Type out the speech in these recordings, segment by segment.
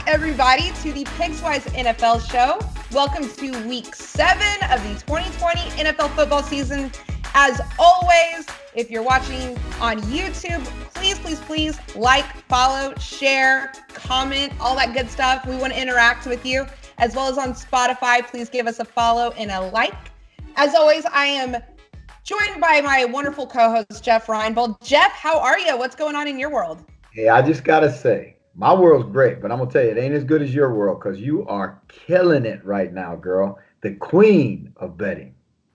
everybody, to the Pickswise NFL Show. Welcome to Week 7 of the 2020 NFL football season. As always, if you're watching on YouTube, please like, follow, share, comment, all that good stuff. We want to interact with you. As well as on Spotify, please give us a follow and a like. As always, I am joined by my wonderful co-host, Jeff Reinebold. Jeff, how are you? What's going on in your world? Hey, I just got to say, my world's great, but I'm going to tell you, it ain't as good as your world because you are killing it right now, girl. The queen of betting.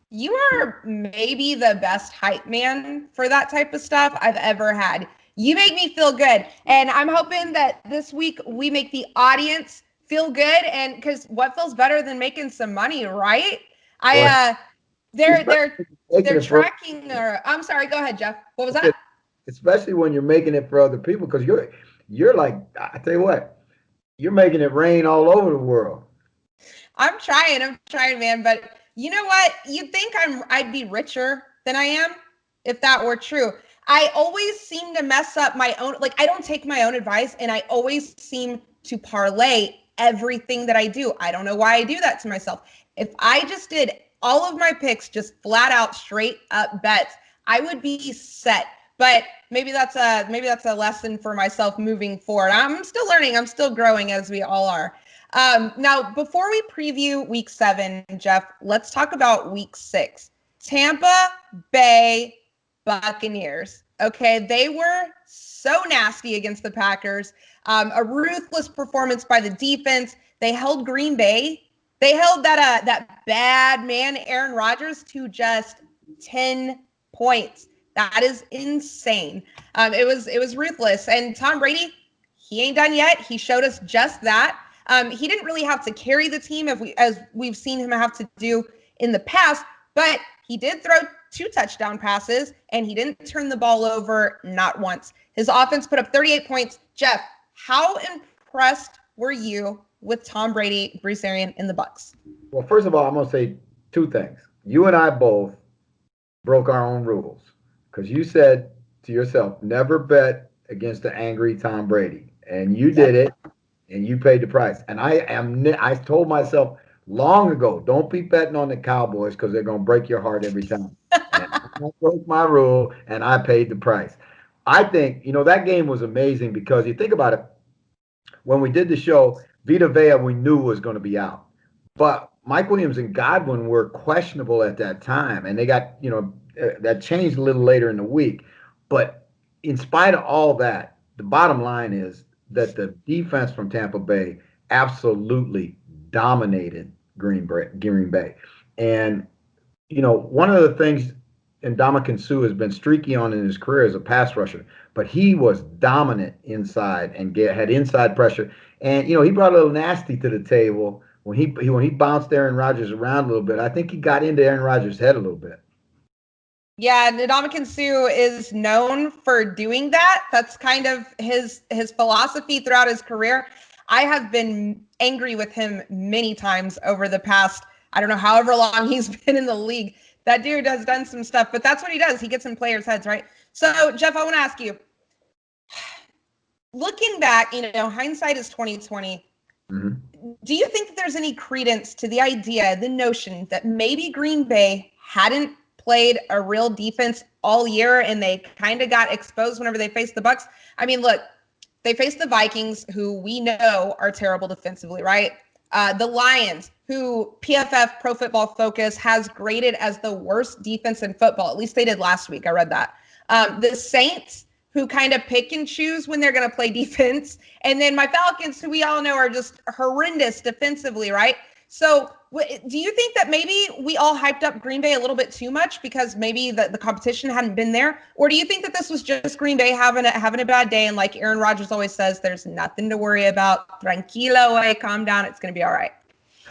You are maybe the best hype man for that type of stuff I've ever had. You make me feel good. And I'm hoping that this week we make the audience feel good. And because what feels better than making some money, right? They're tracking, or I'm sorry, go ahead, Jeff. What was that? Especially when you're making it for other people, because you're like, I tell you what, you're making it rain all over the world. I'm trying, man. But you know what? You'd think I'd be richer than I am if that were true. I always seem to mess up my own, like I don't take my own advice, and I always seem to parlay everything that I do. I don't know why I do that to myself. If I just did all of my picks, just flat out straight up bets, I would be set. But maybe that's a lesson for myself moving forward. I'm still learning. I'm still growing, as we all are. Now, before we preview Week 7, Jeff, let's talk about Week 6. Tampa Bay Buccaneers. Okay, they were so nasty against the Packers. A ruthless performance by the defense. They held Green Bay. They held that bad man Aaron Rodgers to just 10 points. That is insane. It was ruthless. And Tom Brady, he ain't done yet. He showed us just that. He didn't really have to carry the team as we've seen him have to do in the past, but he did throw 2 touchdown passes, and he didn't turn the ball over not once. His offense put up 38 points. Jeff, how impressed were you with Tom Brady, Bruce Arians, and the Bucs? Well, first of all, I'm going to say 2 things. You and I both broke our own rules because you said to yourself, never bet against the angry Tom Brady. And you did it, and you paid the price. And I told myself long ago, don't be betting on the Cowboys because they're going to break your heart every time. And I broke my rule, and I paid the price. I think, that game was amazing because you think about it, when we did the show, Vita Vea we knew was going to be out. But Mike Williams and Godwin were questionable at that time, and they got, that changed a little later in the week. But in spite of all that, the bottom line is that the defense from Tampa Bay absolutely dominated Green Bay. And, one of the things Ndamukong Suh has been streaky on in his career as a pass rusher, but he was dominant inside and had inside pressure. And, he brought a little nasty to the table when he bounced Aaron Rodgers around a little bit. I think he got into Aaron Rodgers' head a little bit. Yeah, Ndamukong Suh is known for doing that. That's kind of his philosophy throughout his career. I have been angry with him many times over the past, I don't know, however long he's been in the league. That dude has done some stuff, but that's what he does. He gets in players' heads, right? So, Jeff, I want to ask you, looking back, hindsight is 2020. Mm-hmm. Do you think that there's any credence to the idea, the notion that maybe Green Bay hadn't played a real defense all year and they kind of got exposed whenever they faced the Bucs? I mean, look, they faced the Vikings, who we know are terrible defensively, right? The Lions, who PFF, Pro Football Focus, has graded as the worst defense in football. At least they did last week. I read that. The Saints, who kind of pick and choose when they're going to play defense. And then my Falcons, who we all know are just horrendous defensively, right? So do you think that maybe we all hyped up Green Bay a little bit too much because maybe the competition hadn't been there? Or do you think that this was just Green Bay having a bad day, and like Aaron Rodgers always says, there's nothing to worry about. Tranquilo, hey, calm down. It's going to be all right.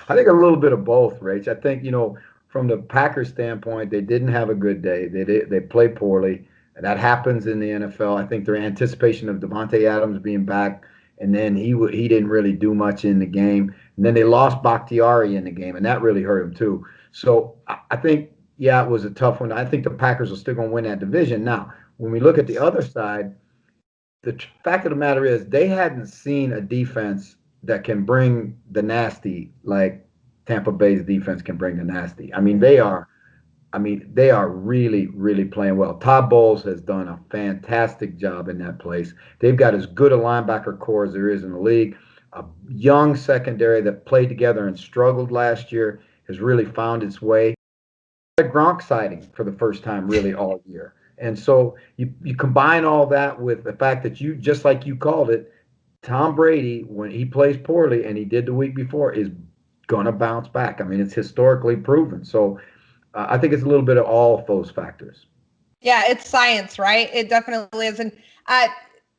I think a little bit of both, Rach. I think, from the Packers standpoint, they didn't have a good day. They played poorly. And that happens in the NFL. I think their anticipation of Devontae Adams being back, and then he didn't really do much in the game. And then they lost Bakhtiari in the game, and that really hurt him too. So I think, it was a tough one. I think the Packers are still going to win that division. Now, when we look at the other side, the fact of the matter is they hadn't seen a defense that can bring the nasty, like Tampa Bay's defense can bring the nasty. They are really, really playing well. Todd Bowles has done a fantastic job in that place. They've got as good a linebacker core as there is in the league. A young secondary that played together and struggled last year has really found its way. A Gronk sighting for the first time really all year. And so you combine all that with the fact that you, just like you called it, Tom Brady, when he plays poorly, and he did the week before, is going to bounce back. I mean, it's historically proven. So I think it's a little bit of all of those factors. Yeah, it's science, right? It definitely is. And I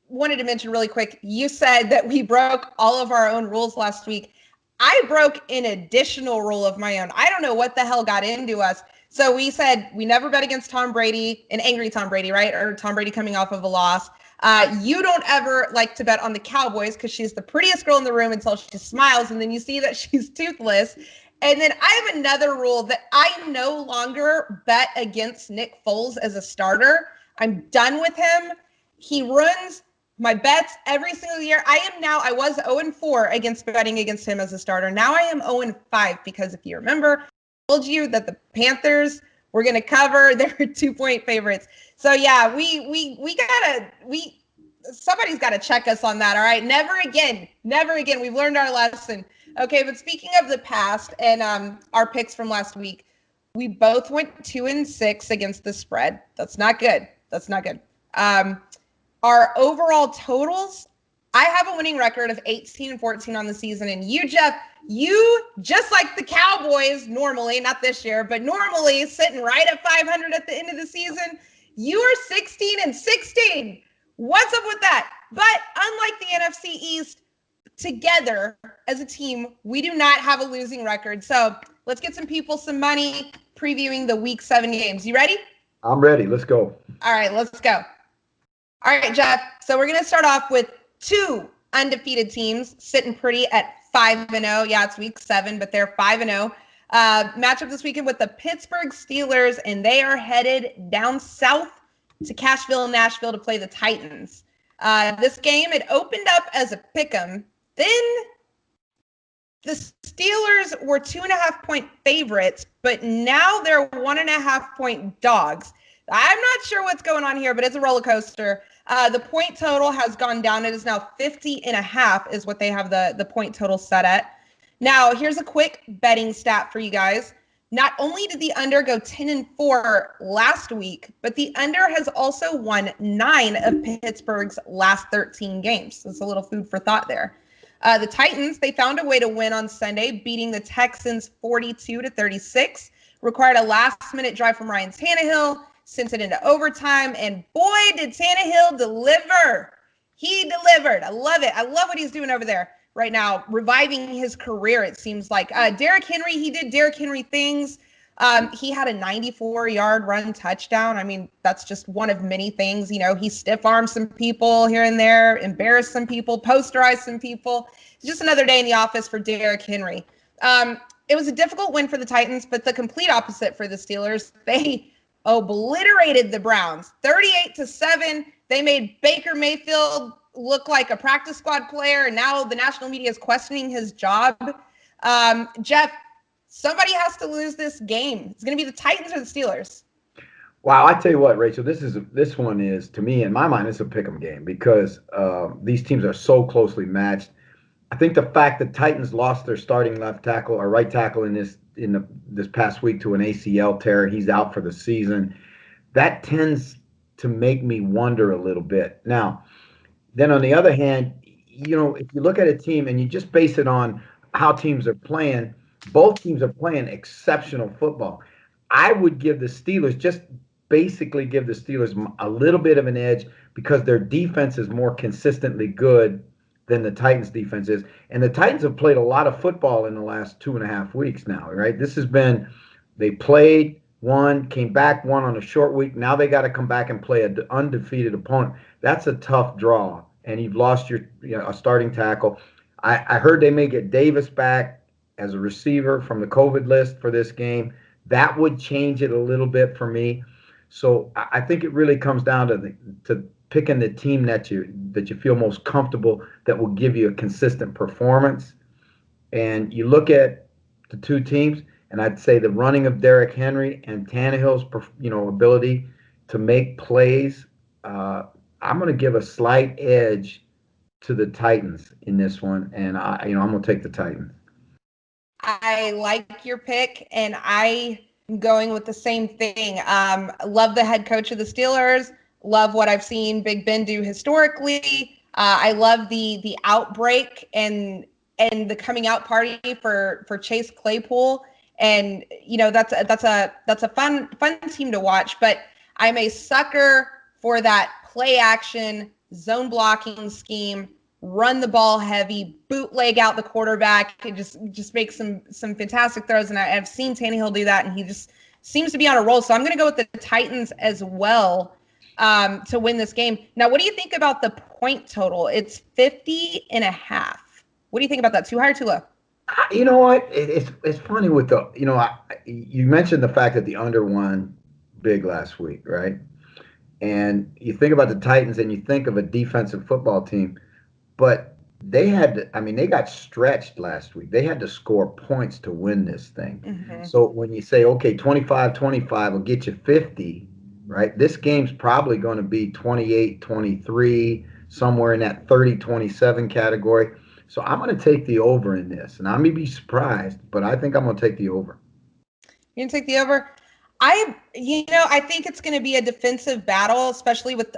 wanted to mention really quick, you said that we broke all of our own rules last week. I broke an additional rule of my own. I don't know what the hell got into us. So we said we never bet against Tom Brady, an angry Tom Brady, right? Or Tom Brady coming off of a loss. You don't ever like to bet on the Cowboys because she's the prettiest girl in the room until she smiles, and then you see that she's toothless. And then I have another rule that I no longer bet against Nick Foles as a starter. I'm done with him. He ruins my bets every single year. I was 0-4 against betting against him as a starter. Now I am 0-5 because if you remember, I told you that the Panthers were going to cover. They were 2-point favorites. So yeah, somebody's got to check us on that. All right. Never again. We've learned our lesson. Okay. But speaking of the past and our picks from last week, we both went 2-6 against the spread. That's not good. Our overall totals, I have a winning record of 18-14 on the season. And you, Jeff, you just like the Cowboys normally, not this year, but normally sitting right at 500 at the end of the season. You are 16-16. What's up with that? But unlike the NFC East, together as a team, we do not have a losing record. So let's get some people some money previewing the Week 7 games. You ready? I'm ready. Let's go. All right, let's go. All right, Jeff. So we're going to start off with two undefeated teams sitting pretty at 5-0. Yeah, it's Week 7, but they're 5-0. Matchup this weekend with the Pittsburgh Steelers, and they are headed down south to Cashville, Nashville to play the Titans. This game, it opened up as a pick'em. Then the Steelers were 2.5-point favorites, but now they're 1.5-point dogs. I'm not sure what's going on here, but it's a roller coaster. The point total has gone down. It is now 50.5 is what they have the point total set at. Now, here's a quick betting stat for you guys. Not only did the under go 10-4 last week, but the under has also won 9 of Pittsburgh's last 13 games. That's a little food for thought there. The Titans, they found a way to win on Sunday, beating the Texans 42-36. Required a last-minute drive from Ryan Tannehill, sent it into overtime, and boy, did Tannehill deliver. He delivered. I love it. I love what he's doing over there right now, reviving his career, it seems like. Derrick Henry, he did Derrick Henry things. He had a 94-yard run touchdown. I mean, that's just one of many things. You know, he stiff-armed some people here and there, embarrassed some people, posterized some people. It's just another day in the office for Derrick Henry. It was a difficult win for the Titans, but the complete opposite for the Steelers. They obliterated the Browns 38-7. They made Baker Mayfield look like a practice squad player, and now the national media is questioning his job. Jeff, somebody has to lose this game. It's going to be the Titans or the Steelers. Wow, I tell you what, Rachel, this one is, to me, in my mind, it's a pick'em game because these teams are so closely matched. I think the fact that Titans lost their starting left tackle or right tackle in this past week to an ACL tear, he's out for the season. That tends to make me wonder a little bit. Now, then on the other hand, you know, if you look at a team and you just base it on how teams are playing, both teams are playing exceptional football. I would give the Steelers, just basically give the Steelers a little bit of an edge because their defense is more consistently good than the Titans defense is. And the Titans have played a lot of football in the last 2.5 weeks now, right? This has been, they played, won, came back, won on a short week. Now they got to come back and play an undefeated opponent. That's a tough draw. And you've lost a starting tackle. I heard they may get Davis back as a receiver from the COVID list for this game. That would change it a little bit for me. So I think it really comes down to picking the team that you feel most comfortable, that will give you a consistent performance. And you look at the two teams, and I'd say the running of Derrick Henry and Tannehill's ability to make plays. I'm going to give a slight edge to the Titans in this one, and I'm going to take the Titans. I like your pick, and I'm going with the same thing. Love the head coach of the Steelers. Love what I've seen Big Ben do historically. I love the outbreak and the coming out party for Chase Claypool, and that's a fun team to watch. But I'm a sucker for that play action zone blocking scheme. Run the ball heavy, bootleg out the quarterback. It just makes some fantastic throws, and I've seen Tannehill do that, and he just seems to be on a roll. So I'm going to go with the Titans as well to win this game. Now, what do you think about the point total? It's 50.5. What do you think about that? Too high or too low? You know what? It's funny with the you mentioned the fact that the under won big last week, right? And you think about the Titans, and you think of a defensive football team. But they got stretched last week. They had to score points to win this thing. Mm-hmm. So when you say, okay, 25-25 will get you 50, right? This game's probably going to be 28-23, somewhere in that 30-27 category. So I'm going to take the over in this. And I may be surprised, but I think I'm going to take the over. You're going to take the over? I think it's going to be a defensive battle, especially with, the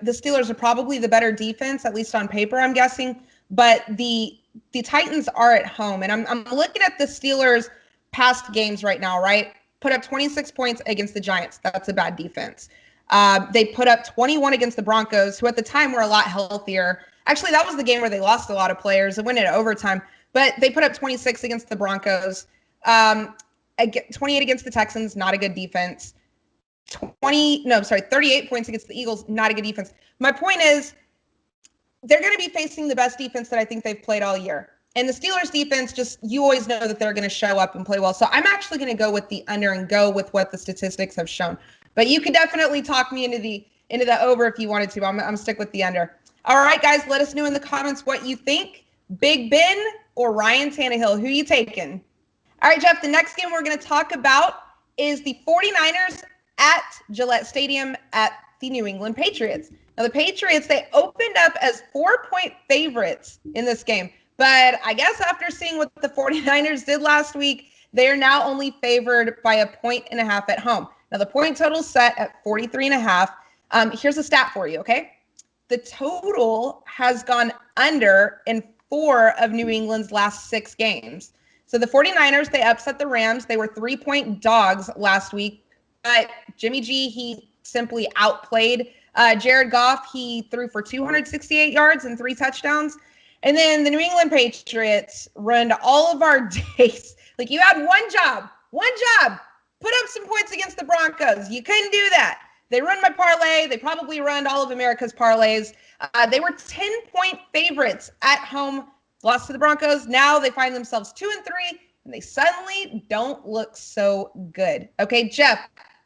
Steelers are probably the better defense, at least on paper, I'm guessing. But the Titans are at home, and I'm looking at the Steelers' past games right now, right? Put up 26 points against the Giants. That's a bad defense. They put up 21 against the Broncos, who at the time were a lot healthier. Actually, that was the game where they lost a lot of players. It went into overtime. But they put up 26 against the Broncos. 28 against the Texans, not a good defense. 38 points against the Eagles, not a good defense. My point is, they're going to be facing the best defense that I think they've played all year. And the Steelers defense, you always know that they're going to show up and play well. So I'm actually going to go with the under and go with what the statistics have shown. But you could definitely talk me into the over if you wanted to. I'm stick with the under. All right, guys, let us know in the comments what you think. Big Ben or Ryan Tannehill, who are you taking? All right, Jeff, the next game we're going to talk about is the 49ers at Gillette Stadium at the New England Patriots. Now, the Patriots, they opened up as 4-point favorites in this game. But I guess after seeing what the 49ers did last week, they are now only favored by 1.5 at home. Now, the point total set at 43.5. Here's a stat for you, okay? The total has gone under in 4 of New England's last 6 games. So the 49ers, they upset the Rams. They were 3-point dogs last week. But Jimmy G, he simply outplayed Jared Goff. He threw for 268 yards and 3 touchdowns. And then the New England Patriots ruined all of our days. Like, you had one job. Put up some points against the Broncos. You couldn't do that. They ruined my parlay. They probably ruined all of America's parlays. They were 10-point favorites at home. Lost to the Broncos. Now they find themselves 2-3, and they suddenly don't look so good. Okay, Jeff,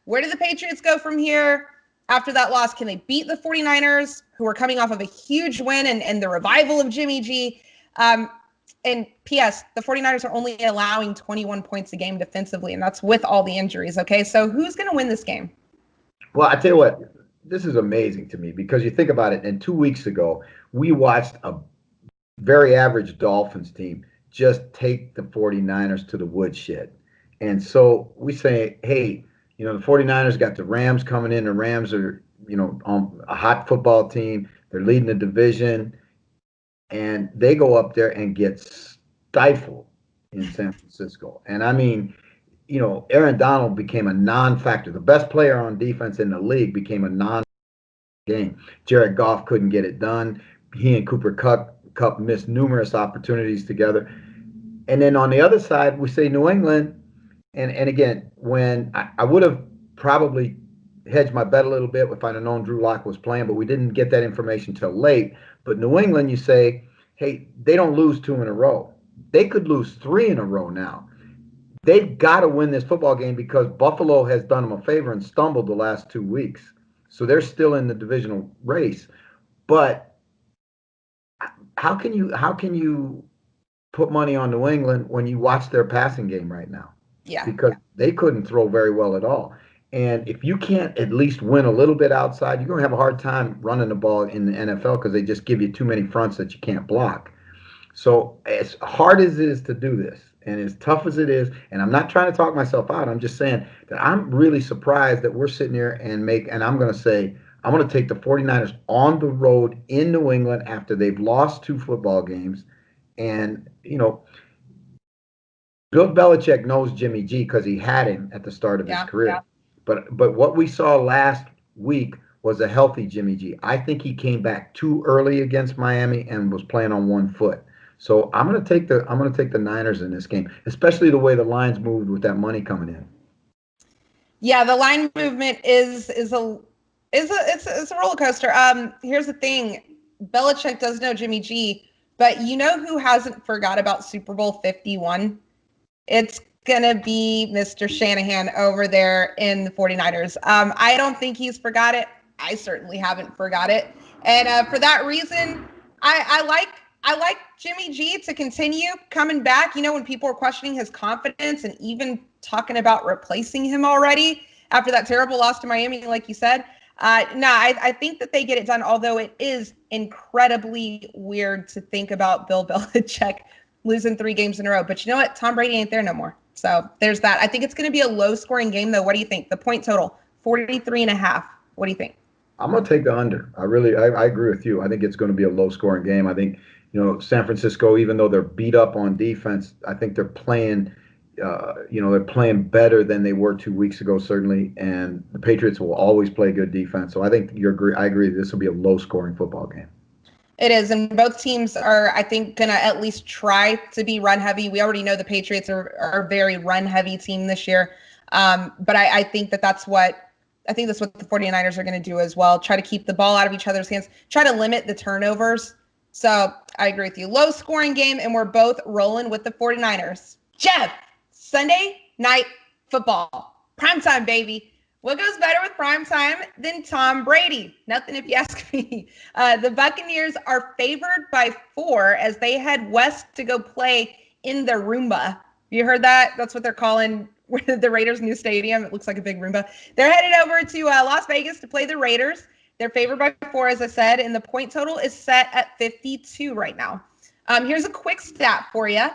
where do the Patriots go from here after that loss? Can they beat the 49ers, who are coming off of a huge win and the revival of Jimmy G? And P.S., the 49ers are only allowing 21 points a game defensively, and that's with all the injuries, okay? So who's going to win this game? Well, I tell you what, this is amazing to me because you think about it, and 2 weeks ago, we watched a very average Dolphins team just take the 49ers to the woodshed. And so we say, hey, the 49ers got the Rams coming in. The Rams are, a hot football team. They're leading the division. And they go up there and get stifled in San Francisco. And I mean, Aaron Donald became a non-factor. The best player on defense in the league became a non-game. Jared Goff couldn't get it done. He and Cooper Kupp missed numerous opportunities together. And then on the other side, we say New England. And again, when I would have probably hedged my bet a little bit if I'd have known Drew Lock was playing, but we didn't get that information till late. But New England, you say, hey, they don't lose 2 in a row. They could lose 3 in a row now. they've got to win this football game because Buffalo has done them a favor and stumbled the last 2 weeks. So they're still in the divisional race. But how can you put money on New England when you watch their passing game right now? Yeah. Because they couldn't throw very well at all. And if you can't at least win a little bit outside, you're going to have a hard time running the ball in the NFL because they just give you too many fronts that you can't block. So as hard as it is to do this, and as tough as it is, and I'm not trying to talk myself out, I'm just saying that I'm really surprised that we're sitting here and I'm going to say, I'm going to take the 49ers on the road in New England after they've lost 2 football games. And, Bill Belichick knows Jimmy G because he had him at the start of his career. Yeah. But what we saw last week was a healthy Jimmy G. I think he came back too early against Miami and was playing on one foot. So I'm gonna take the Niners in this game, especially the way the lines moved with that money coming in. Yeah, the line movement is a roller coaster. Here's the thing: Belichick does know Jimmy G, but you know who hasn't forgot about Super Bowl 51? It's gonna be Mr. Shanahan over there in the 49ers. I don't think he's forgot it. I certainly haven't forgot it, and for that reason, I like Jimmy G to continue coming back. When people were questioning his confidence and even talking about replacing him already after that terrible loss to Miami, like you said. I think that they get it done, although it is incredibly weird to think about Bill Belichick losing 3 games in a row. But you know what? Tom Brady ain't there no more. So there's that. I think it's going to be a low-scoring game, though. What do you think? The point total, 43.5. What do you think? I'm going to take the under. I agree with you. I think it's going to be a low-scoring game. I think, San Francisco, even though they're beat up on defense, I think they're playing, they're playing better than they were 2 weeks ago, certainly. And the Patriots will always play good defense. So I think I agree. This will be a low-scoring football game. It is, and both teams are, I think, going to at least try to be run-heavy. We already know the Patriots are a very run-heavy team this year, but I think that's what the 49ers are going to do as well. Try to keep the ball out of each other's hands, try to limit the turnovers. So I agree with you. Low-scoring game, and we're both rolling with the 49ers. Jeff, Sunday night football. Primetime, baby. What goes better with primetime than Tom Brady? Nothing if you ask me. The Buccaneers are favored by 4 as they head west to go play in the Roomba. You heard that? That's what they're calling the Raiders' new stadium. It looks like a big Roomba. They're headed over to Las Vegas to play the Raiders. They're favored by 4, as I said, and the point total is set at 52 right now. Here's a quick stat for you.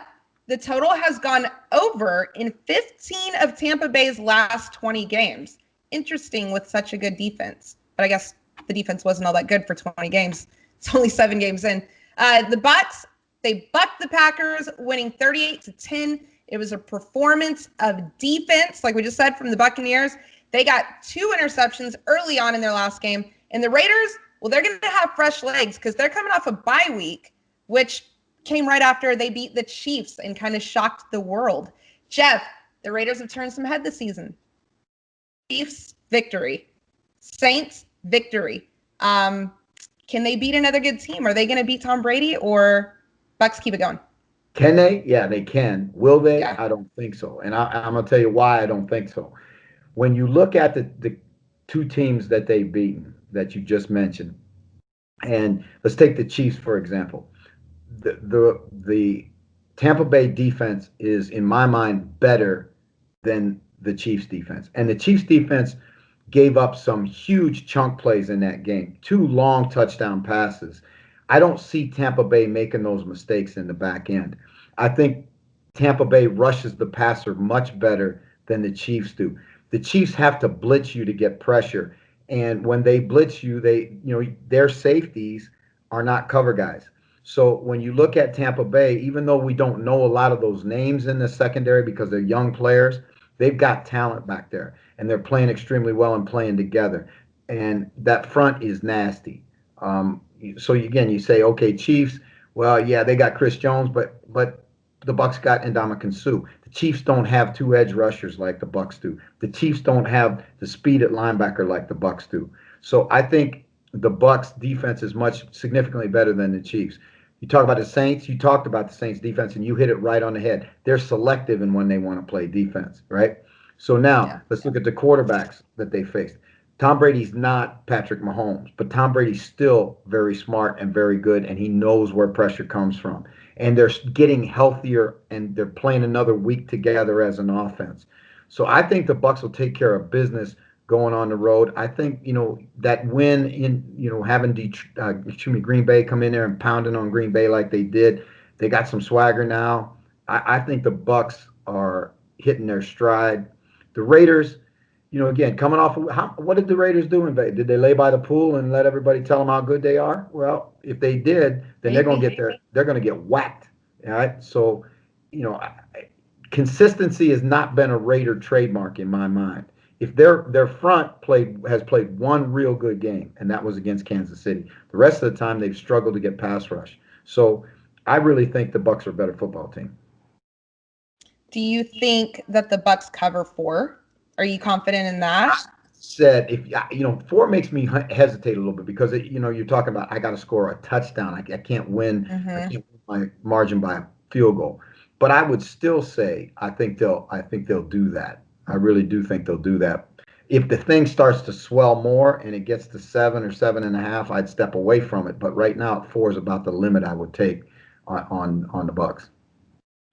The total has gone over in 15 of Tampa Bay's last 20 games. Interesting with such a good defense, but I guess the defense wasn't all that good for 20 games. It's only 7 games in. The Bucs, they bucked the Packers, winning 38-10. It was a performance of defense, like we just said, from the Buccaneers. They got 2 interceptions early on in their last game. And the Raiders, well, they're going to have fresh legs because they're coming off a bye week, which came right after they beat the Chiefs and kind of shocked the world. Jeff, the Raiders have turned some head this season. Chiefs victory, Saints victory. Can they beat another good team? Are they going to beat Tom Brady, or Bucs keep it going? Can they? Yeah, they can. Will they? Yeah. I don't think so. And I'm going to tell you why I don't think so. When you look at the 2 teams that they've beaten that you just mentioned, and let's take the Chiefs, for example. The Tampa Bay defense is, in my mind, better than the Chiefs defense. And the Chiefs defense gave up some huge chunk plays in that game, 2 long touchdown passes. I don't see Tampa Bay making those mistakes in the back end. I think Tampa Bay rushes the passer much better than the Chiefs do. The Chiefs have to blitz you to get pressure. And when they blitz you, their safeties are not cover guys. So when you look at Tampa Bay, even though we don't know a lot of those names in the secondary because they're young players, they've got talent back there, and they're playing extremely well and playing together. And that front is nasty. So again, you say, okay, Chiefs, well, yeah, they got Chris Jones, but the Bucs got Ndamukong Suh. The Chiefs don't have 2 edge rushers like the Bucs do. The Chiefs don't have the speed at linebacker like the Bucs do. So I think the Bucs defense is significantly better than the Chiefs. You talk about the Saints. You talked about the Saints defense, and you hit it right on the head. They're selective in when they want to play defense, right? So now let's look at the quarterbacks that they faced. Tom Brady's not Patrick Mahomes, but Tom Brady's still very smart and very good, and he knows where pressure comes from. And they're getting healthier, and they're playing another week together as an offense. So I think the Bucs will take care of business going on the road. I think that win in having Green Bay come in there and pounding on Green Bay like they did. They got some swagger now. I think the Bucs are hitting their stride. The Raiders, again, coming off of what did the Raiders do in Vegas? Did they lay by the pool and let everybody tell them how good they are? Well, if they did, then they're going to get whacked. All right. So, consistency has not been a Raider trademark in my mind. If their front has played one real good game, and that was against Kansas City. The rest of the time they've struggled to get pass rush. So I really think the Bucs are a better football team. Do you think that the Bucs cover 4? Are you confident in that? Said if 4 makes me hesitate a little bit because you're talking about I got to score a touchdown. I can't win. I can't win my margin by a field goal. But I would still say I think they'll do that. I really do think they'll do that. If the thing starts to swell more and it gets to 7 or 7.5, I'd step away from it. But right now, 4 is about the limit I would take on the Bucs.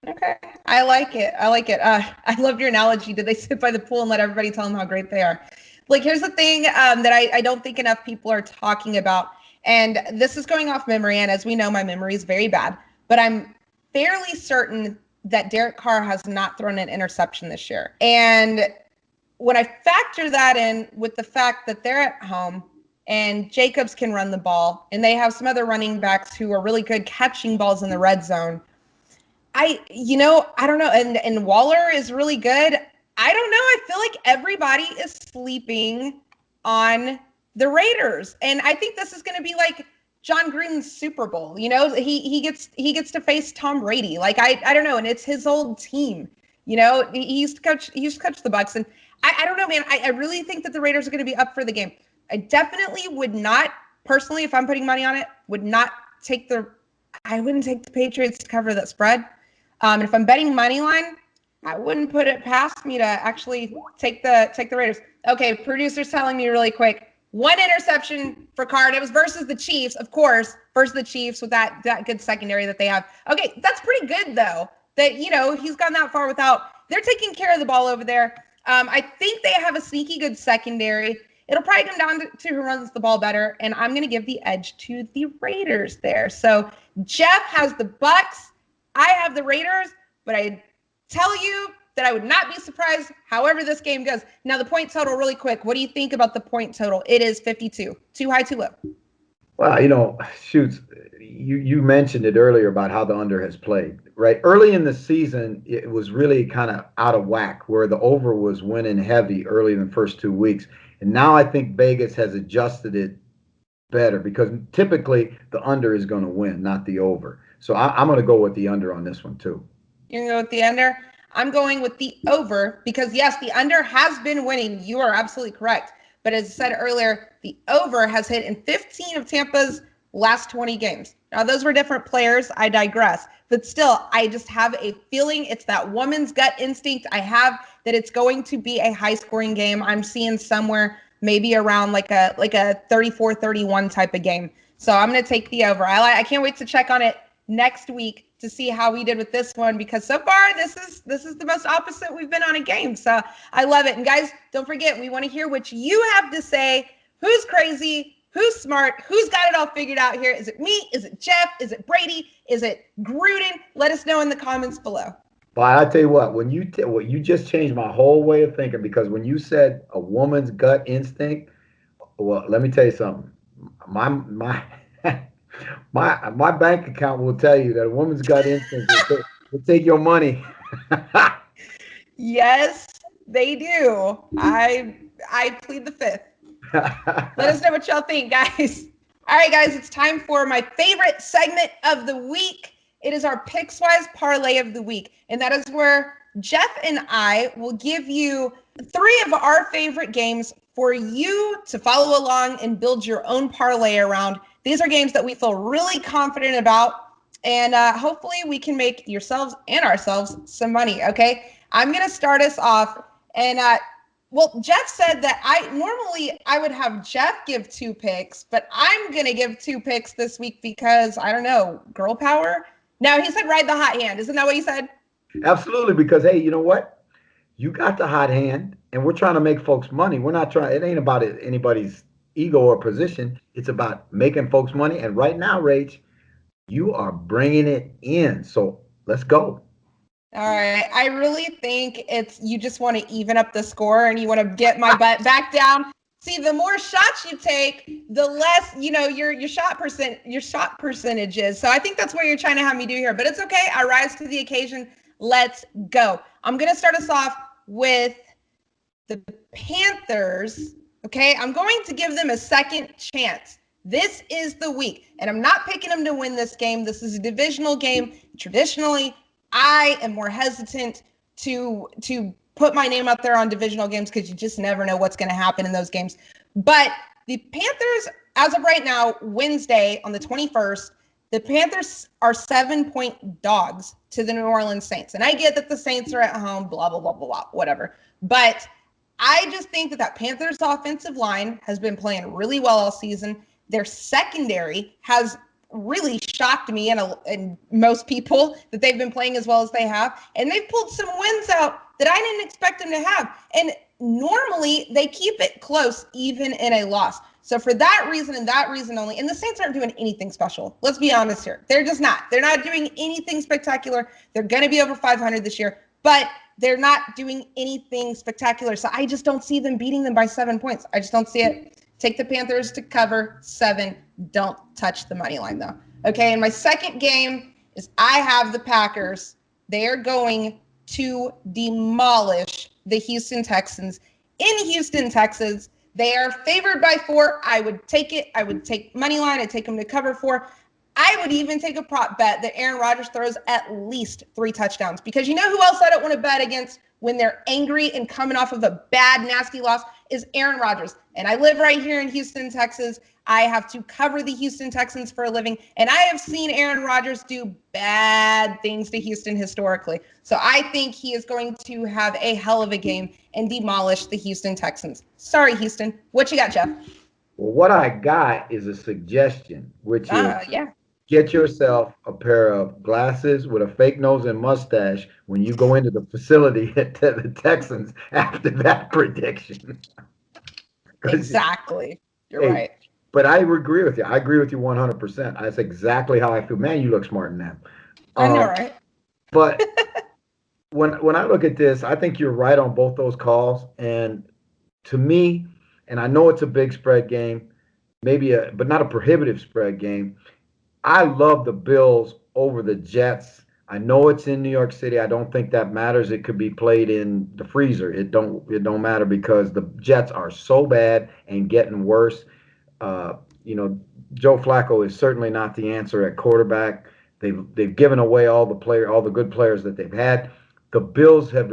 Okay, I like it. I loved your analogy. Did they sit by the pool and let everybody tell them how great they are? Like, here's the thing that I don't think enough people are talking about, and this is going off memory. And as we know, my memory is very bad. But I'm fairly certain that Derek Carr has not thrown an interception this year. And when I factor that in with the fact that they're at home and Jacobs can run the ball and they have some other running backs who are really good catching balls in the red zone, I don't know. And Waller is really good. I don't know. I feel like everybody is sleeping on the Raiders. And I think this is going to be like John Gruden's Super Bowl. He gets to face Tom Brady. Like, I don't know. And it's his old team. He used to coach the Bucs. And I don't know, man. I really think that the Raiders are going to be up for the game. I definitely would not, personally, if I'm putting money on it, I wouldn't take the Patriots to cover that spread. And if I'm betting money line, I wouldn't put it past me to actually take the Raiders. Okay, producer's telling me really quick. 1 interception for Carr. It was versus the Chiefs, of course, versus the Chiefs with that good secondary that they have. Okay, that's pretty good, though, that, he's gone that far without. They're taking care of the ball over there. I think they have a sneaky good secondary. It'll probably come down to who runs the ball better, and I'm going to give the edge to the Raiders there. So Jeff has the Bucs. I have the Raiders, but I tell you that I would not be surprised however this game goes. Now, the point total, really quick. What do you think about the point total? It is 52. Too high, too low? Well, shoots, you mentioned it earlier about how the under has played, right? Early in the season, it was really kind of out of whack where the over was winning heavy early in the first 2 weeks. And now I think Vegas has adjusted it better because typically the under is going to win, not the over. So I'm going to go with the under on this one, too. You're going to go with the under? I'm going with the over because, yes, the under has been winning. You are absolutely correct. But as I said earlier, the over has hit in 15 of Tampa's last 20 games. Now, those were different players. I digress. But still, I just have a feeling it's that woman's gut instinct I have that it's going to be a high-scoring game. I'm seeing somewhere maybe around like a 34-31 type of game. So I'm going to take the over. I can't wait to check on it next week to see how we did with this one, because so far this is the most opposite we've been on a game. So I love it. And guys, don't forget, we want to hear what you have to say. Who's crazy? Who's smart? Who's got it all figured out here? Is it me? Is it Jeff? Is it Brady? Is it Gruden? Let us know in the comments below. But I tell you what, when you just changed my whole way of thinking, because when you said a woman's gut instinct, well, let me tell you something. My my bank account will tell you that a woman's gut instinct will take your money. Yes, they do. I plead the fifth. Let us know what y'all think, guys. All right, guys, it's time for my favorite segment of the week. It is our Pickswise Parlay of the week, and that is where Jeff and I will give you 3 of our favorite games for you to follow along and build your own parlay around. These are games that we feel really confident about. And hopefully we can make yourselves and ourselves some money, okay? I'm going to start us off. And, Jeff said that I would have Jeff give 2 picks, but I'm going to give 2 picks this week because, I don't know, girl power? No, he said ride the hot hand. Isn't that what he said? Absolutely, because hey, you know what? You got the hot hand, and we're trying to make folks money. We're not trying. It ain't about anybody's ego or position. It's about making folks money. And right now, Rach, you are bringing it in. So let's go. All right. I really think you just want to even up the score and you want to get my butt back down. See, the more shots you take, the less, your shot percentage is. So I think that's what you're trying to have me do here. But it's okay. I rise to the occasion. Let's go. I'm going to start us off with the Panthers. Okay. I'm going to give them a second chance. This is the week. And I'm not picking them to win this game. This is a divisional game. Traditionally, I am more hesitant to put my name out there on divisional games because you just never know what's going to happen in those games. But the Panthers, as of right now, Wednesday on the 21st, the Panthers are 7-point dogs to the New Orleans Saints. And I get that the Saints are at home, blah, blah, blah, blah, blah, whatever. But I just think that Panthers offensive line has been playing really well all season. Their secondary has really shocked me and most people that they've been playing as well as they have. And they've pulled some wins out that I didn't expect them to have. And normally they keep it close even in a loss. So for that reason and that reason only, and the Saints aren't doing anything special. Let's be honest here. They're just not. They're not doing anything spectacular. They're going to be over 500 this year, but they're not doing anything spectacular. So I just don't see them beating them by 7 points. I just don't see it. Take the Panthers to cover 7. Don't touch the money line, though. Okay, and my second game is I have the Packers. They are going to demolish the Houston Texans in Houston, Texas. They are favored by 4. I would take it. I would take money line. I'd take them to cover 4. I would even take a prop bet that Aaron Rodgers throws at least 3 touchdowns because you know who else I don't want to bet against when they're angry and coming off of a bad, nasty loss is Aaron Rodgers. And I live right here in Houston, Texas. I have to cover the Houston Texans for a living. And I have seen Aaron Rodgers do bad things to Houston historically. So I think he is going to have a hell of a game and demolish the Houston Texans. Sorry, Houston. What you got, Jeff? Well, what I got is a suggestion, which is get yourself a pair of glasses with a fake nose and mustache when you go into the facility at the Texans after that prediction. Exactly. You're right. But I agree with you. I agree with you 100%. That's exactly how I feel. Man, you look smart in that. I know, right? But when I look at this, I think you're right on both those calls. And to me, and I know it's a big spread game, but not a prohibitive spread game. I love the Bills over the Jets. I know it's in New York City. I don't think that matters. It could be played in the freezer. It don't matter because the Jets are so bad and getting worse. Joe Flacco is certainly not the answer at quarterback. They've given away all the good players that they've had. The Bills have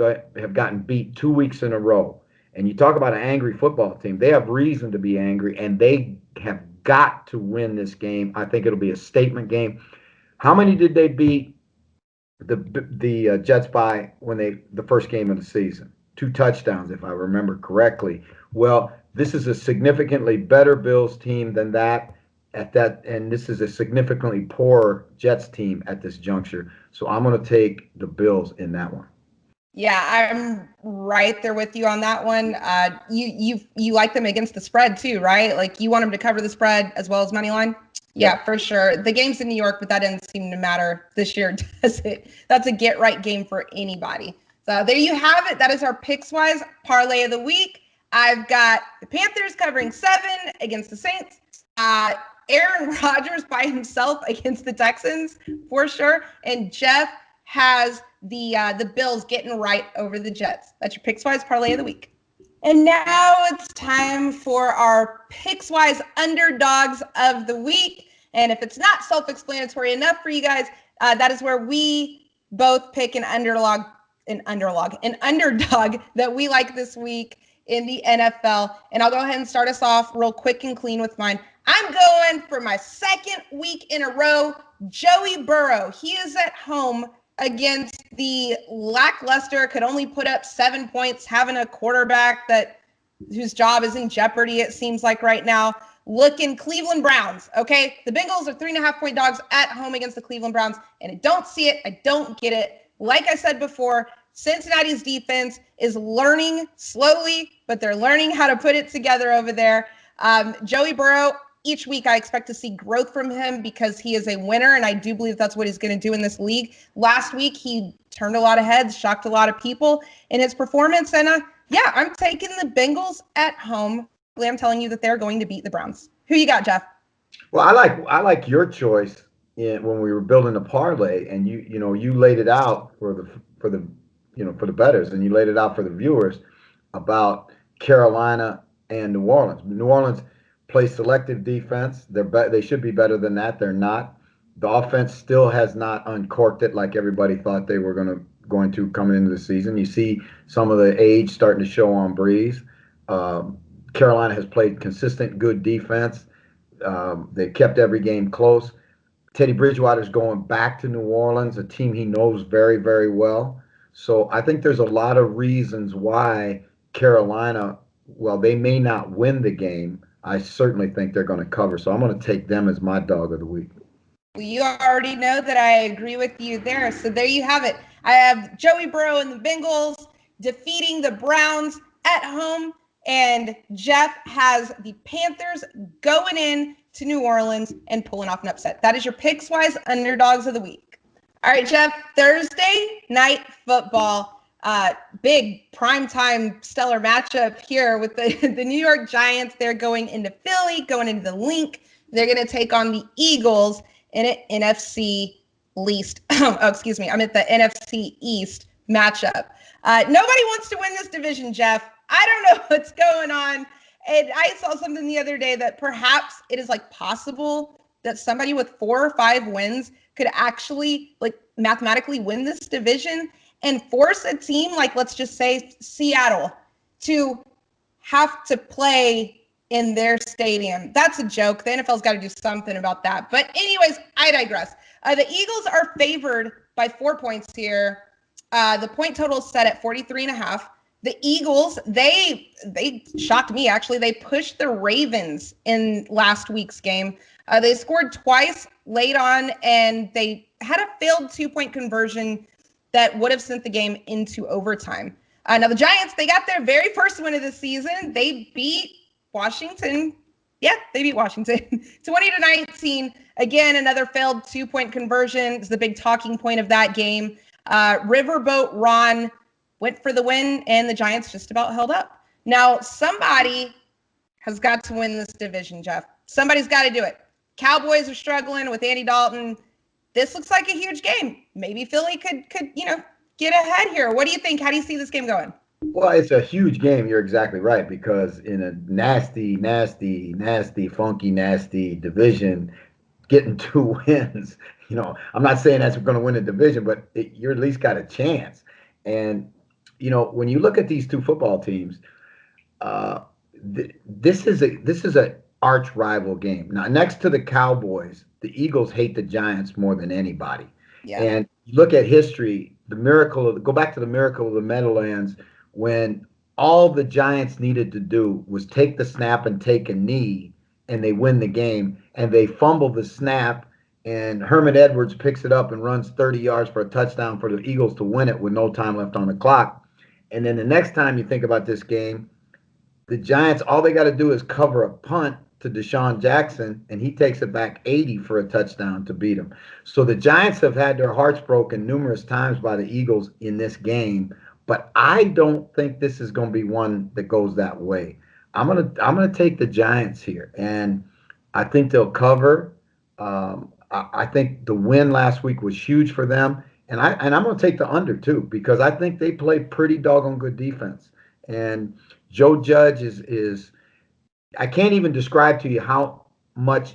gotten beat 2 weeks in a row. And you talk about an angry football team. They have reason to be angry, and they have got to win this game. I think it'll be a statement game. How many did they beat the Jets by the first game of the season? 2 touchdowns, if I remember correctly. Well, this is a significantly better Bills team than that, and this is a significantly poorer Jets team at this juncture. So I'm going to take the Bills in that one. Yeah, I'm right there with you on that one. You like them against the spread too, right? Like you want them to cover the spread as well as money line? Yeah, for sure. The game's in New York, but that didn't seem to matter this year, does it? That's a get right game for anybody. So there you have it. That is our Pickswise Parlay of the week. I've got the Panthers covering 7 against the Saints. Aaron Rodgers by himself against the Texans for sure. And Jeff has the Bills getting right over the Jets. That's your Pickswise Parlay of the week. And now it's time for our Pickswise Underdogs of the week. And if it's not self-explanatory enough for you guys, that is where we both pick an underdog that we like this week in the NFL. And I'll go ahead and start us off real quick and clean with mine. I'm going for my second week in a row Joey Burrow, he is at home against the lackluster, could only put up 7 points, having a quarterback whose job is in jeopardy, it seems like right now. Looking Cleveland Browns, okay? The Bengals are 3.5-point dogs at home against the Cleveland Browns, and I don't see it. I don't get it. Like I said before, Cincinnati's defense is learning slowly, but they're learning how to put it together over there. Joey Burrow, each week I expect to see growth from him because he is a winner, and I do believe that's what he's going to do in this league. Last week, he turned a lot of heads, shocked a lot of people in his performance, and yeah, I'm taking the Bengals at home. I'm telling you that they're going to beat the Browns. Who you got, Jeff? Well, I like your choice when we were building the parlay, and you laid it out for the bettors, and you laid it out for the viewers about Carolina and New Orleans. New Orleans plays selective defense. They should be better than that. They're not. The offense still has not uncorked it like everybody thought they were going to coming into the season. You see some of the age starting to show on Breeze. Carolina has played consistent, good defense. They kept every game close. Teddy Bridgewater's going back to New Orleans, a team he knows very, very well. So I think there's a lot of reasons why Carolina, well, they may not win the game. I certainly think they're going to cover. So I'm going to take them as my dog of the week. Well, you already know that I agree with you there. So there you have it. I have Joey Burrow and the Bengals defeating the Browns at home. And Jeff has the Panthers going in to New Orleans and pulling off an upset. That is your Pickswise Underdogs of the week. All right, Jeff, Thursday night football. Big primetime stellar matchup here with the New York Giants. They're going into Philly, going into the Link. They're going to take on the Eagles in an NFC least. Excuse me. I'm at the NFC East matchup. Nobody wants to win this division, Jeff. I don't know what's going on. And I saw something the other day that perhaps it is like possible that somebody with 4 or 5 wins could actually like mathematically win this division and force a team like, let's just say Seattle, to have to play in their stadium. That's a joke. The NFL's got to do something about that. But anyways, I digress. The Eagles are favored by 4 points here. The point total is set at 43.5. The Eagles, they shocked me, actually. They pushed the Ravens in last week's game. They scored twice late on, and they had a failed 2-point conversion that would have sent the game into overtime. Now, the Giants, they got their very first win of the season. They beat Washington. Yeah, they beat Washington 20-19. Again, another failed 2-point conversion is the big talking point of that game. Riverboat Ron went for the win, and the Giants just about held up. Now, somebody has got to win this division, Jeff. Somebody's got to do it. Cowboys are struggling with Andy Dalton. This looks like a huge game. Maybe Philly could get ahead here. What do you think? How do you see this game going? Well, it's a huge game. You're exactly right, because in a nasty, funky, nasty division, getting 2 wins, I'm not saying that's going to win a division, but you're at least got a chance. And when you look at these two football teams, this is an arch rival game. Now, next to the Cowboys, the Eagles hate the Giants more than anybody. Yeah. And you look at history, go back to the miracle of the Meadowlands, when all the Giants needed to do was take the snap and take a knee, and they win the game, and they fumble the snap, and Herman Edwards picks it up and runs 30 yards for a touchdown for the Eagles to win it with no time left on the clock. And then the next time you think about this game, the Giants, all they got to do is cover a punt to Deshaun Jackson, and he takes it back 80 for a touchdown to beat them. So the Giants have had their hearts broken numerous times by the Eagles in this game, but I don't think this is going to be one that goes that way. I'm gonna take the Giants here, and I think they'll cover. I think the win last week was huge for them, and I'm going to take the under too, because I think they play pretty doggone good defense. And Joe Judge is I can't even describe to you how much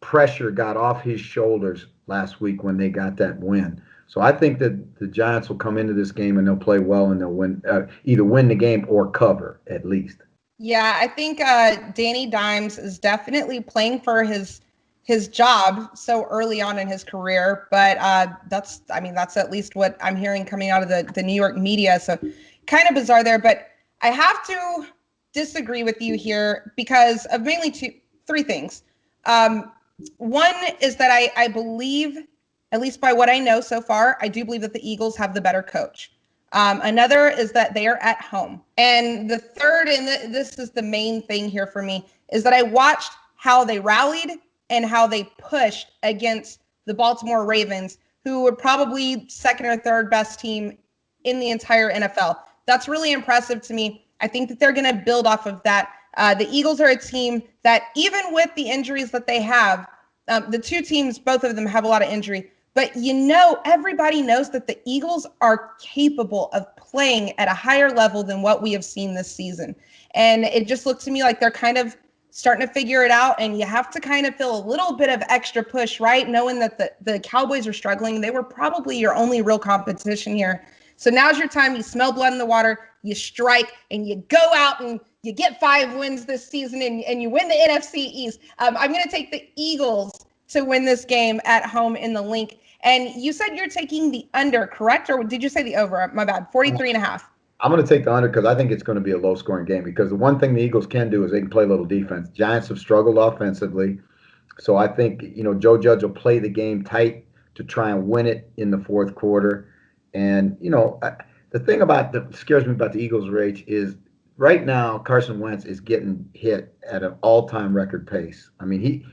pressure got off his shoulders last week when they got that win. So I think that the Giants will come into this game and they'll play well, and they'll win, either win the game or cover at least. Yeah, I think Danny Dimes is definitely playing for his his job so early on in his career. But that's at least what I'm hearing coming out of the New York media. So kind of bizarre there. But I have to disagree with you here because of mainly three things. One is that I believe, at least by what I know so far, I do believe that the Eagles have the better coach. Another is that they are at home. And the third, and this is the main thing here for me, is that I watched how they rallied and how they pushed against the Baltimore Ravens, who were probably second or third best team in the entire NFL. That's really impressive to me. I think that they're going to build off of that. The Eagles are a team that, even with the injuries that they have, the two teams, both of them have a lot of injury. But everybody knows that the Eagles are capable of playing at a higher level than what we have seen this season. And it just looks to me like they're kind of starting to figure it out. And you have to kind of feel a little bit of extra push, right? Knowing that the Cowboys are struggling. They were probably your only real competition here. So now's your time. You smell blood in the water, you strike, and you go out and you get 5 wins this season, and you win the NFC East. I'm going to take the Eagles to win this game at home in the Link. And you said you're taking the under, correct? Or did you say the over? My bad. 43.5. I'm going to take the under because I think it's going to be a low-scoring game, because the one thing the Eagles can do is they can play a little defense. Giants have struggled offensively. So I think, Joe Judge will play the game tight to try and win it in the fourth quarter. And, the thing that scares me about the Eagles, Rach, is right now Carson Wentz is getting hit at an all-time record pace. I mean,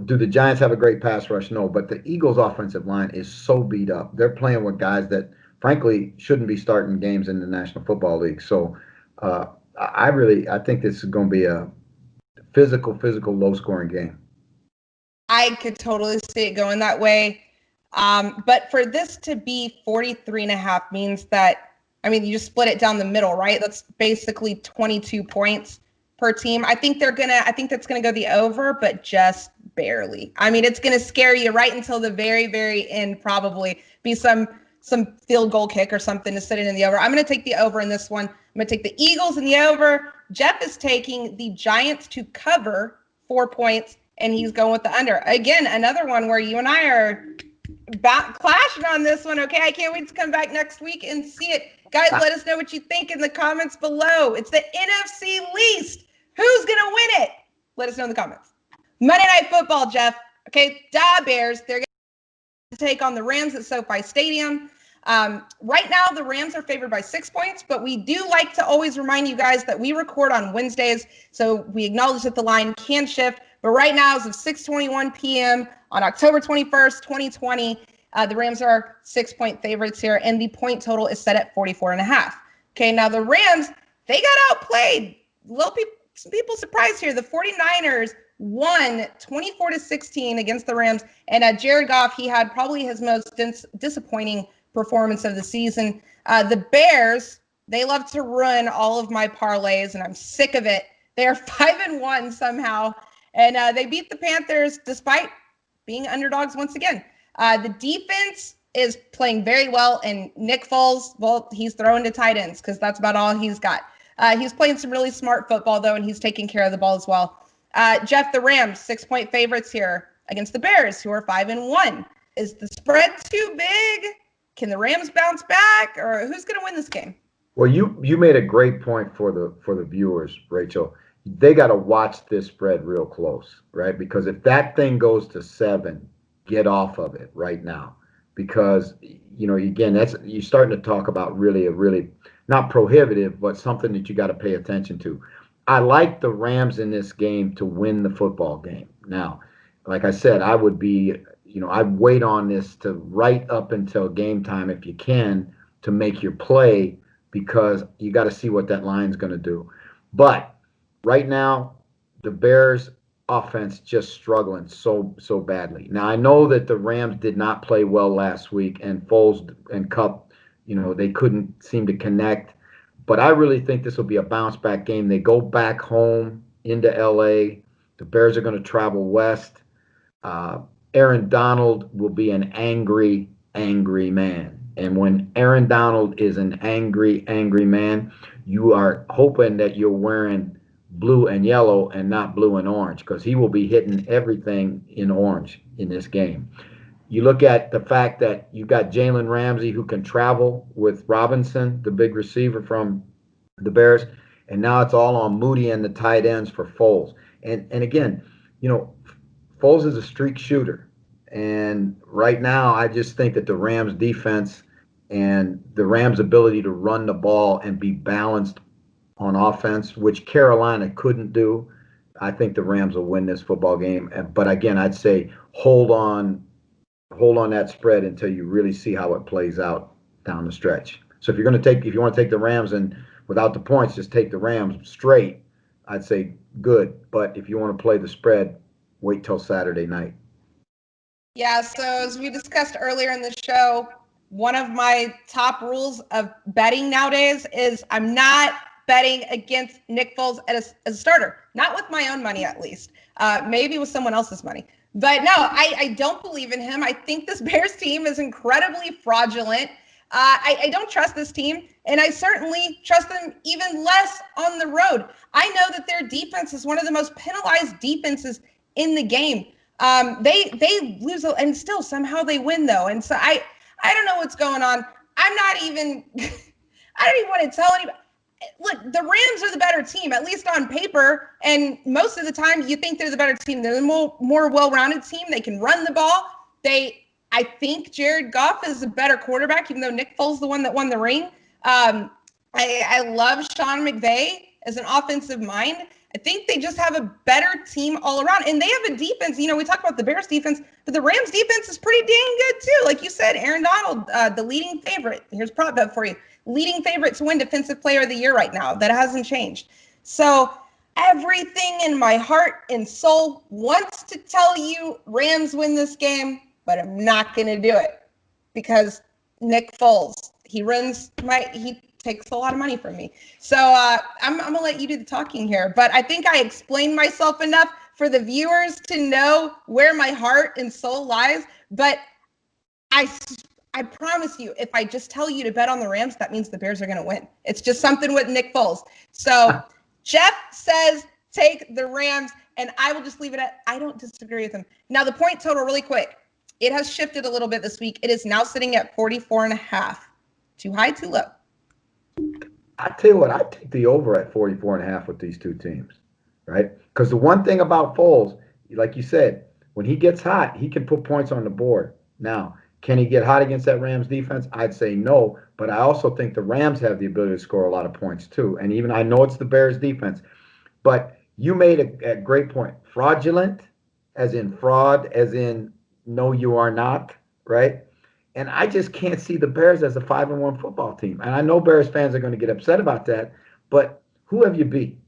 do the Giants have a great pass rush? No, but the Eagles' offensive line is so beat up. They're playing with guys that, frankly, shouldn't be starting games in the National Football League. So I think this is going to be a physical, low-scoring game. I could totally see it going that way. But for this to be 43.5 means that, you just split it down the middle, right? That's basically 22 points per team. I think that's gonna go the over, but just barely. It's gonna scare you right until the very, very end, probably be some field goal kick or something to sit it in the over. I'm gonna take the over in this one. I'm gonna take the Eagles in the over. Jeff is taking the Giants to cover 4 points, and he's going with the under. Again, another one where you and I are clashing on this one. Okay, I can't wait to come back next week and see it. Guys, let us know what you think in the comments below. It's the NFC least. Who's going to win it? Let us know in the comments. Monday Night Football, Jeff. Okay, Da Bears. They're going to take on the Rams at SoFi Stadium. Right now, the Rams are favored by 6 points, but we do like to always remind you guys that we record on Wednesdays, so we acknowledge that the line can shift. But right now, as of 6:21 p.m. on October 21st, 2020, the Rams are 6-point favorites here, and the point total is set at 44.5. Okay, now the Rams, they got outplayed. Some people surprised here. The 49ers won 24-16 against the Rams, and Jared Goff, he had probably his most disappointing performance of the season. The Bears, they love to ruin all of my parlays, and I'm sick of it. They are 5-1 somehow, and they beat the Panthers despite being underdogs once again. The defense is playing very well, and Nick Foles, well, he's throwing to tight ends because that's about all he's got. He's playing some really smart football, though, and he's taking care of the ball as well. Jeff, the Rams, 6-point favorites here against the Bears, who are 5-1. Is the spread too big? Can the Rams bounce back, or who's going to win this game? Well, you made a great point for the viewers, Rachel. They got to watch this spread real close, right? Because if that thing goes to 7, get off of it right now. Because, again, you're starting to talk about really not prohibitive, but something that you got to pay attention to. I like the Rams in this game to win the football game. Now, like I said, I would be, I'd wait on this to right up until game time if you can to make your play, because you got to see what that line's going to do. But right now, the Bears offense just struggling so badly. Now, I know that the Rams did not play well last week, and Foles and Kupp, they couldn't seem to connect. But I really think this will be a bounce back game. They go back home into LA. The Bears are going to travel west. Aaron Donald will be an angry man. And when Aaron Donald is an angry man, you are hoping that you're wearing blue and yellow and not blue and orange, because he will be hitting everything in orange in this game. You look at the fact that you got Jalen Ramsey, who can travel with Robinson, the big receiver from the Bears, and now it's all on Moody and the tight ends for Foles. And again, Foles is a streak shooter. And right now, I just think that the Rams defense and the Rams' ability to run the ball and be balanced on offense, which Carolina couldn't do, I think the Rams will win this football game. But again, I'd say hold on that spread until you really see how it plays out down the stretch. So if you want to take the Rams and without the points, just take the Rams straight, I'd say good. But if you want to play the spread, wait till Saturday night. Yeah, so as we discussed earlier in the show, one of my top rules of betting nowadays is I'm not betting against Nick Foles as a starter. Not with my own money, at least. Maybe with someone else's money. But no, I don't believe in him. I think this Bears team is incredibly fraudulent. I don't trust this team, and I certainly trust them even less on the road. I know that their defense is one of the most penalized defenses in the game. They lose, and still somehow they win, though. And so I don't know what's going on. I'm not even – I don't even want to tell anybody. Look, the Rams are the better team, at least on paper, and most of the time you think they're the better team. They're the more well-rounded team. They can run the ball. I think Jared Goff is a better quarterback, even though Nick Foles is the one that won the ring. I love Sean McVay as an offensive mind. I think they just have a better team all around, and they have a defense. We talk about the Bears defense, but the Rams defense is pretty dang good too. Like you said, Aaron Donald, the leading favorite. Here's a prop bet for you. Leading favorite to win Defensive Player of the Year right now. That hasn't changed. So everything in my heart and soul wants to tell you Rams win this game, but I'm not going to do it because Nick Foles, he takes a lot of money from me. So I'm going to let you do the talking here. But I think I explained myself enough for the viewers to know where my heart and soul lies. But I promise you, if I just tell you to bet on the Rams, that means the Bears are going to win. It's just something with Nick Foles. So Jeff says take the Rams, and I will just leave it at I don't disagree with him. Now, the point total, really quick. It has shifted a little bit this week. It is now sitting at 44.5. Too high, too low? I tell you what, I take the over at 44.5 with these two teams, right? Because the one thing about Foles, like you said, when he gets hot, he can put points on the board. Now, can he get hot against that Rams defense? I'd say no, but I also think the Rams have the ability to score a lot of points too. And even I know it's the Bears defense, but you made a great point. Fraudulent, as in fraud, as in no, you are not, right? And I just can't see the Bears as a 5-1 football team. And I know Bears fans are going to get upset about that, but who have you beat?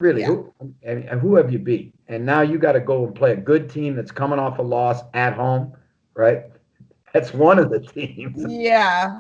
Really, yeah. Who have you beat? And now you got to go and play a good team that's coming off a loss at home, right? That's one of the teams. Yeah,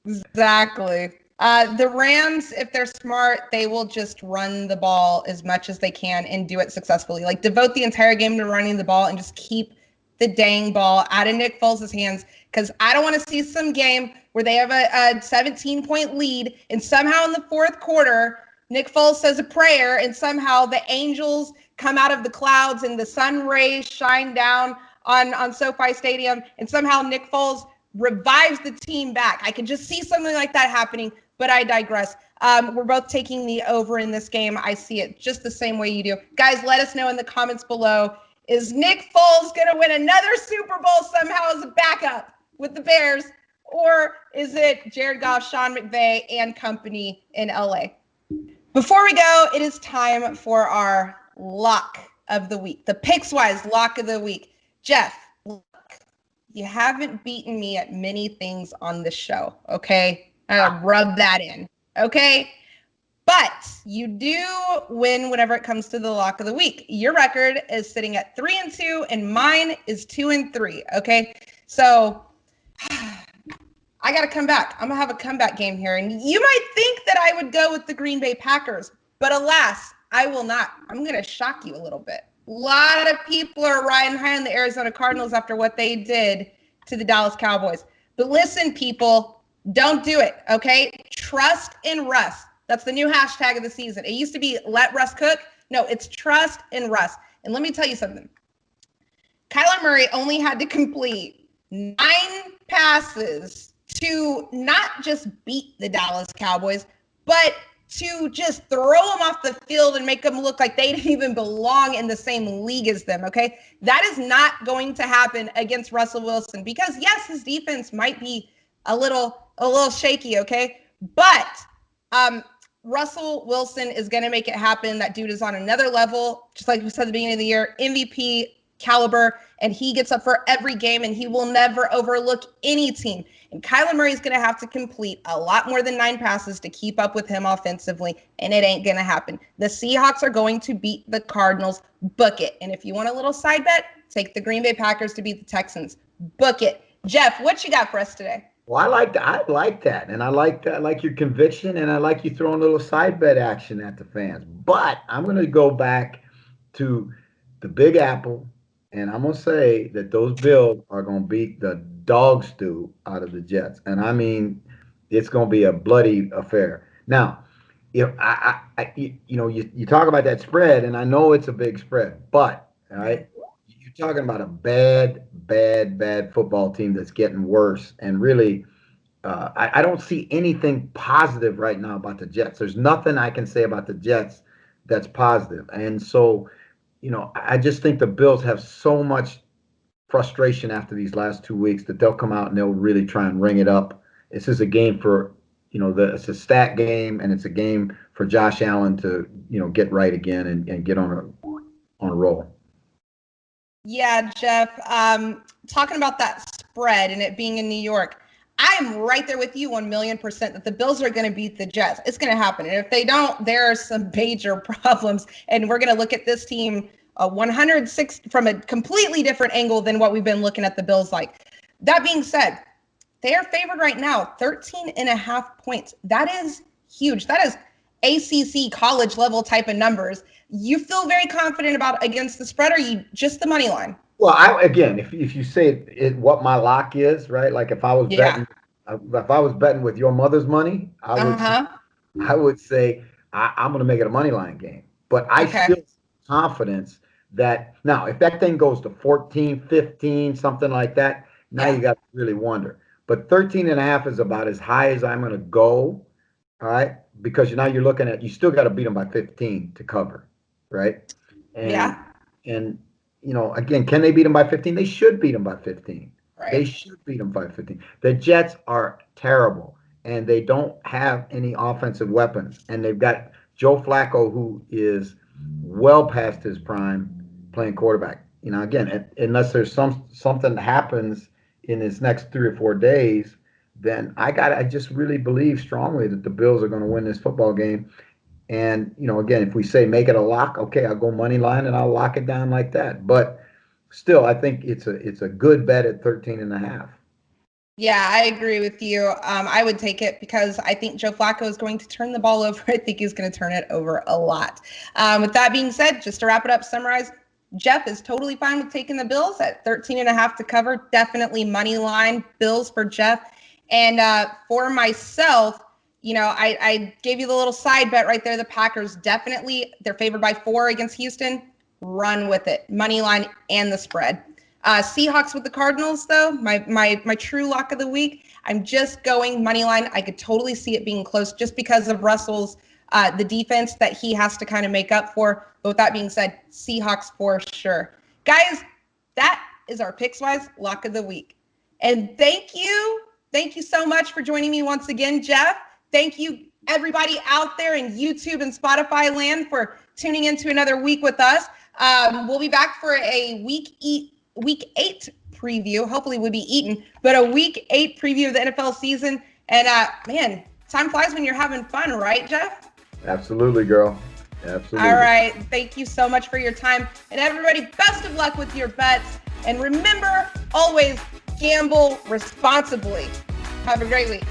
exactly. The Rams, if they're smart, they will just run the ball as much as they can and do it successfully. Like, devote the entire game to running the ball and just keep the dang ball out of Nick Foles' hands, because I don't want to see some game where they have a 17-point lead and somehow in the fourth quarter, Nick Foles says a prayer and somehow the angels come out of the clouds and the sun rays shine down on SoFi Stadium, and somehow Nick Foles revives the team back. I could just see something like that happening, but I digress. We're both taking the over in this game. I see it just the same way you do. Guys, let us know in the comments below. Is Nick Foles going to win another Super Bowl somehow as a backup with the Bears, or is it Jared Goff, Sean McVay, and company in LA? Before we go, it is time for our lock of the week, the Pickswise lock of the week. Jeff, look, you haven't beaten me at many things on this show, okay? Rub that in, okay? But you do win whenever it comes to the lock of the week. Your record is sitting at 3-2, and mine is 2-3, okay? So I got to come back. I'm going to have a comeback game here. And you might think that I would go with the Green Bay Packers, but alas, I will not. I'm going to shock you a little bit. A lot of people are riding high on the Arizona Cardinals after what they did to the Dallas Cowboys. But listen, people, don't do it, okay? Trust in Russ. That's the new hashtag of the season. It used to be let Russ cook. No, it's trust in Russ. And let me tell you something. Kyler Murray only had to complete 9 passes to not just beat the Dallas Cowboys, but to just throw them off the field and make them look like they didn't even belong in the same league as them, okay? That is not going to happen against Russell Wilson because, yes, his defense might be a little shaky, okay? But Russell Wilson is going to make it happen. That dude is on another level, just like we said at the beginning of the year, MVP caliber, and he gets up for every game, and he will never overlook any team. And Kyler Murray is going to have to complete a lot more than 9 passes to keep up with him offensively, and it ain't going to happen. The Seahawks are going to beat the Cardinals. Book it. And if you want a little side bet, take the Green Bay Packers to beat the Texans. Book it. Jeff, what you got for us today? Well, I like that, and I like your conviction, and I like you throwing a little side bet action at the fans. But I'm going to go back to the Big Apple, and I'm going to say that those Bills are going to beat the dog stew out of the Jets, and I mean it's going to be a bloody affair. Now, if you talk about that spread, and I know it's a big spread, but all right. You're talking about a bad football team that's getting worse. And really, I don't see anything positive right now about the Jets. There's nothing I can say about the Jets that's positive. And so, I just think the Bills have so much frustration after these last 2 weeks that they'll come out and they'll really try and ring it up. This is a game for, it's a stat game, and it's a game for Josh Allen to, get right again and get on a roll. Yeah, Jeff, talking about that spread and it being in New York, I am right there with you 1,000,000% that the Bills are going to beat the Jets. It's going to happen. And if they don't, there are some major problems. And we're going to look at this team 106 from a completely different angle than what we've been looking at the Bills like. That being said, they are favored right now, 13.5 points. That is huge. That is ACC college level type of numbers. You feel very confident against the spread, or you just the money line? Well, if you say what my lock is, right? Like if I was betting with your mother's money, I would say I'm going to make it a money line game. But I still have confidence that now if that thing goes to 14, 15, something like that, now you got to really wonder. But 13.5 is about as high as I'm going to go. All right, because now you're looking at, you still got to beat them by 15 to cover, right? And again, can they beat them by 15? They should beat them by 15. Right. They should beat them by 15. The Jets are terrible, and they don't have any offensive weapons. And they've got Joe Flacco, who is well past his prime playing quarterback. Again, unless there's something that happens in this next 3 or 4 days, then I just really believe strongly that the Bills are going to win this football game. And, again, if we say make it a lock, okay, I'll go money line and I'll lock it down like that. But still, I think it's a good bet at 13.5. Yeah, I agree with you. I would take it because I think Joe Flacco is going to turn the ball over. I think he's going to turn it over a lot. With that being said, just to wrap it up, summarize, Jeff is totally fine with taking the Bills at 13.5 to cover. Definitely money line Bills for Jeff. And for myself, I gave you the little side bet right there. The Packers definitely, they're favored by 4 against Houston. Run with it. Money line and the spread. Seahawks with the Cardinals, though, my true lock of the week. I'm just going money line. I could totally see it being close just because of Russell's the defense that he has to kind of make up for. But with that being said, Seahawks for sure. Guys, that is our Pickswise lock of the week. And thank you so much for joining me once again, Jeff. Thank you, everybody out there in YouTube and Spotify land, for tuning into another week with us. We'll be back for a week 8 preview. Hopefully we'll be eating, but a week 8 preview of the NFL season. And man, time flies when you're having fun, right, Jeff? Absolutely, girl. Absolutely. All right. Thank you so much for your time. And everybody, best of luck with your bets. And remember, always gamble responsibly. Have a great week.